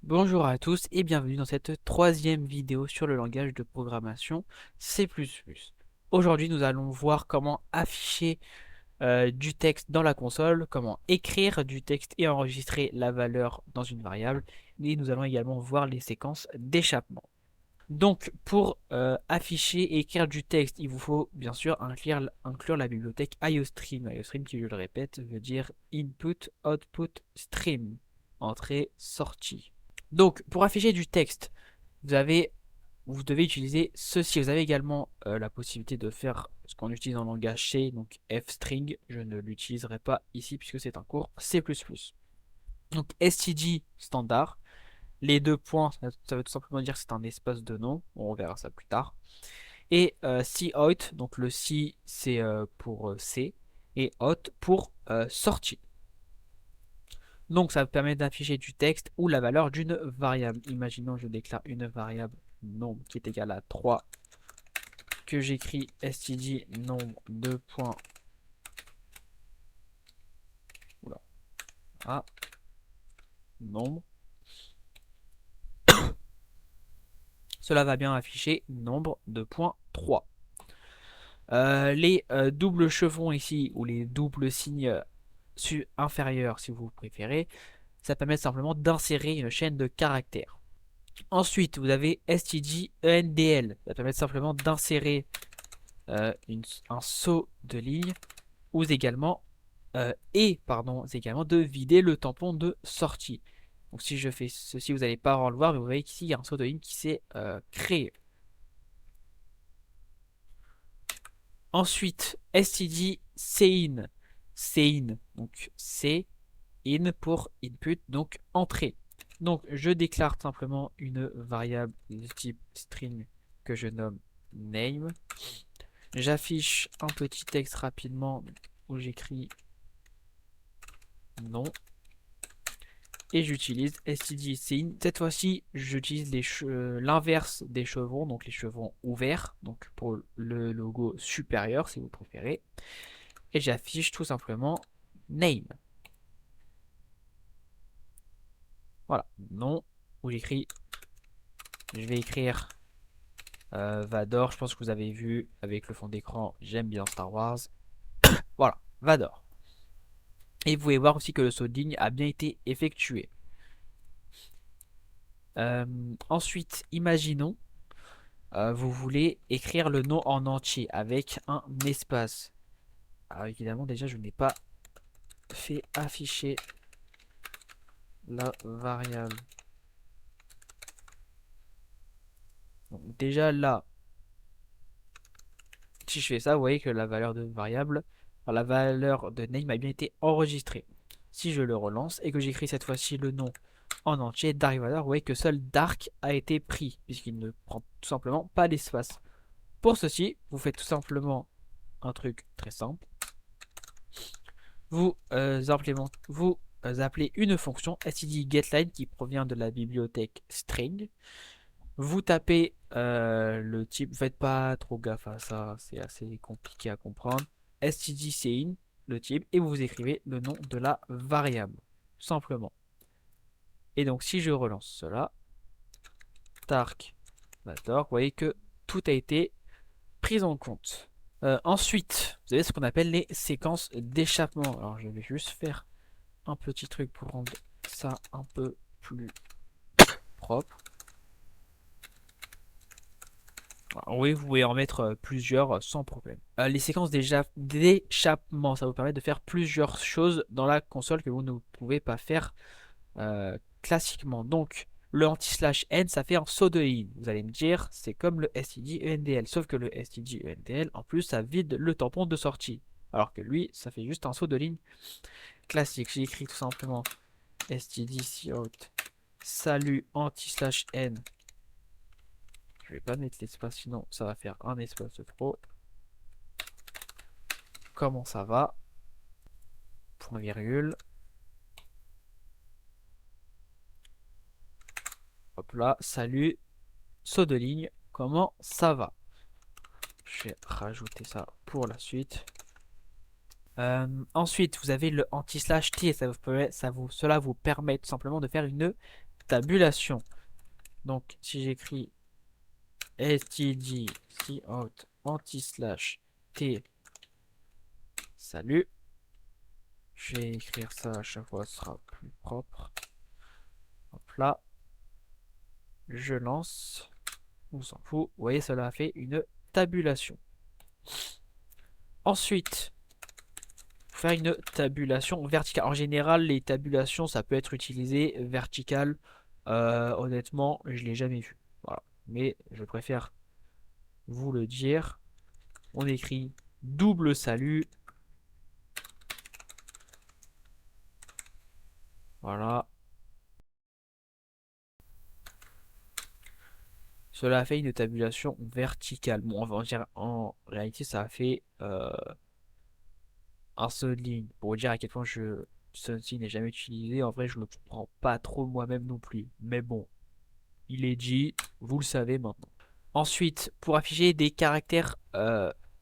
Bonjour à tous et bienvenue dans cette troisième vidéo sur le langage de programmation C++. Aujourd'hui, nous allons voir comment afficher du texte dans la console, comment écrire du texte et enregistrer la valeur dans une variable. Et nous allons également voir les séquences d'échappement. Donc, pour afficher et écrire du texte, il vous faut bien sûr inclure la bibliothèque IOStream. IOStream, qui je le répète, veut dire Input, Output, Stream. Entrée, sortie. Donc, pour afficher du texte, vous devez utiliser ceci. Vous avez également la possibilité de faire ce qu'on utilise en langage C, donc fstring. Je ne l'utiliserai pas ici puisque c'est un cours C++. Donc, std standard. Les deux points, ça veut tout simplement dire que c'est un espace de nom. On verra ça plus tard. Et cout, donc le C c'est pour C et out pour sortie. Donc ça permet d'afficher du texte ou la valeur d'une variable. Imaginons que je déclare une variable nombre qui est égale à 3, que j'écris std nombre de points. Oula. Ah, nombre. Cela va bien afficher nombre de points 3. Les doubles chevrons ici, ou les doubles signes inférieurs si vous préférez, ça permet simplement d'insérer une chaîne de caractères. Ensuite, vous avez stdendl, ça permet simplement d'insérer un saut de ligne, ou également, également de vider le tampon de sortie. Donc si je fais ceci, vous n'allez pas le voir, mais vous voyez qu'ici, il y a un saut de ligne qui s'est créé. Ensuite, std cin, donc c in pour input, donc entrée. Donc je déclare simplement une variable de type string que je nomme name. J'affiche un petit texte rapidement où j'écris nom et j'utilise stdcin. Cette fois-ci, j'utilise l'inverse des chevrons, donc les chevrons ouverts, donc pour le logo supérieur si vous préférez. Et j'affiche tout simplement name. Voilà, nom, où j'écris, je vais écrire Vador. Je pense que vous avez vu avec le fond d'écran, j'aime bien Star Wars. Voilà, Vador. Et vous pouvez voir aussi que le saut de ligne a bien été effectué. Ensuite, imaginons, vous voulez écrire le nom en entier avec un espace. Alors évidemment, déjà, je n'ai pas fait afficher la variable. Donc, déjà là, si je fais ça, vous voyez que la valeur de variable, enfin, la valeur de name a bien été enregistrée. Si je le relance et que j'écris cette fois-ci le nom en entier, Dark Vador, vous voyez que seul Dark a été pris, puisqu'il ne prend tout simplement pas d'espace. Pour ceci, vous faites tout simplement un truc très simple. Vous, appelez une fonction std_getLine qui provient de la bibliothèque string. Vous tapez le type, faites pas trop gaffe à ça, c'est assez compliqué à comprendre. stdcin, le type, et vous écrivez le nom de la variable, tout simplement. Et donc si je relance cela, Tark, vous voyez que tout a été pris en compte. Ensuite, vous avez ce qu'on appelle les séquences d'échappement. Alors je vais juste faire un petit truc pour rendre ça un peu plus propre. Alors, oui, vous pouvez en mettre plusieurs sans problème. Les séquences d'échappement, ça vous permet de faire plusieurs choses dans la console que vous ne pouvez pas faire classiquement. Donc, le anti/n, ça fait un saut de ligne. Vous allez me dire, c'est comme le stdendl, sauf que le stdendl, en plus, ça vide le tampon de sortie. Alors que lui, ça fait juste un saut de ligne classique. J'ai écrit tout simplement stdcout salut anti/n. Je vais pas mettre l'espace, sinon ça va faire un espace de trop. Comment ça va? Point virgule. Hop là, salut, saut de ligne, comment ça va? Je vais rajouter ça pour la suite. Ensuite, vous avez le anti/t, cela vous permet tout simplement de faire une tabulation. Donc si j'écris std cout anti/t salut, je vais écrire ça à chaque fois, ce sera plus propre. Hop là, je lance, on s'en fout. Vous voyez, cela a fait une tabulation. Ensuite, faire une tabulation verticale. En général, les tabulations, ça peut être utilisé vertical. Honnêtement, je l'ai jamais vu. Voilà. Mais je préfère vous le dire. On écrit double salut. Voilà. Cela a fait une tabulation verticale. Bon, on va dire en réalité, ça a fait un Sunline. Pour vous dire à quel point Sunline n'est jamais utilisé. En vrai, je le comprends pas trop moi-même non plus. Mais bon, il est dit, vous le savez maintenant. Ensuite, pour afficher des caractères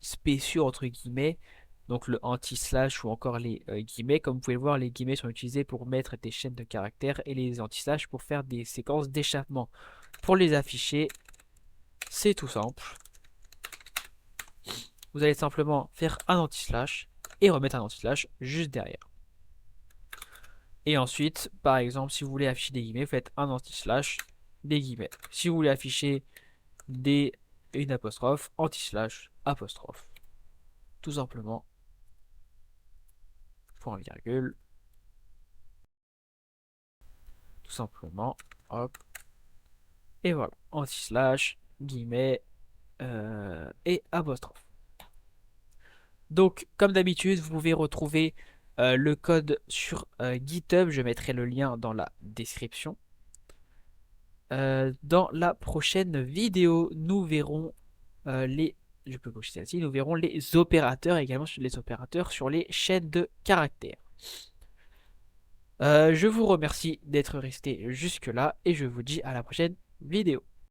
spéciaux entre guillemets, donc le anti-slash ou encore les guillemets, comme vous pouvez le voir, les guillemets sont utilisés pour mettre des chaînes de caractères et les anti-slash pour faire des séquences d'échappement. Pour les afficher, c'est tout simple. Vous allez simplement faire un anti-slash et remettre un anti-slash juste derrière. Et ensuite, par exemple, si vous voulez afficher des guillemets, vous faites un anti-slash, des guillemets. Si vous voulez afficher une apostrophe, anti-slash, apostrophe. Tout simplement. Point virgule. Tout simplement. Hop. Et voilà. Anti-slash, guillemets et apostrophe. Donc, comme d'habitude, vous pouvez retrouver le code sur GitHub. Je mettrai le lien dans la description. Dans la prochaine vidéo, nous verrons les... Je peux cocher celle-ci. Nous verrons les opérateurs, également les opérateurs sur les chaînes de caractères. Je vous remercie d'être resté jusque-là et je vous dis à la prochaine vidéo.